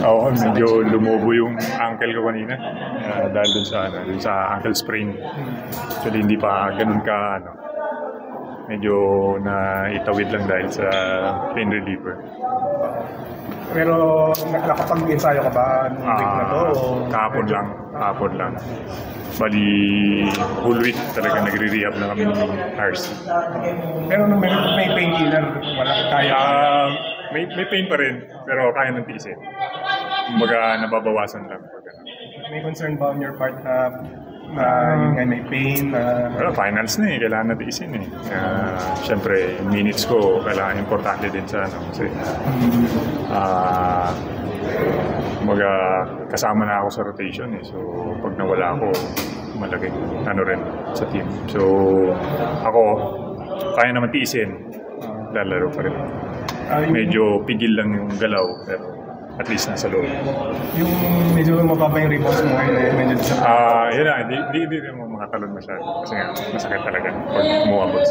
Oo, medyo lumobo yung ankle ko kanina. Dahil dun sa ankle sprain. Actually, hindi pa ganun ka, medyo naitawid lang dahil sa pain reliever. Pero nakapag-ensayo ka ba nung week na to? Kahapon lang. Bali, whole week talaga nagre-rehab na kami ng RC. Pero nung may painkiller, wala kaya? May pain pa rin, pero kaya ng tiisin. Kumbaga, nababawasan lang. May concern ba on your part na yun nga may pain? Well, finals na kailangan na tiisin Siyempre, yung minutes ko, kailangan importante din sa kasi kumbaga, kasama na ako sa rotation So, pag nawala ako, malaking rin sa team. So, ako, kaya naman tiisin. Lalaro pa rin. Medyo pigil lang yung galaw, pero at least nasa loob. Yung medyo mababa yung rebounds mo ngayon, medyo sa... yun na, hindi mo makatalon masyado. Kasi nga, masakit talaga pag umabot.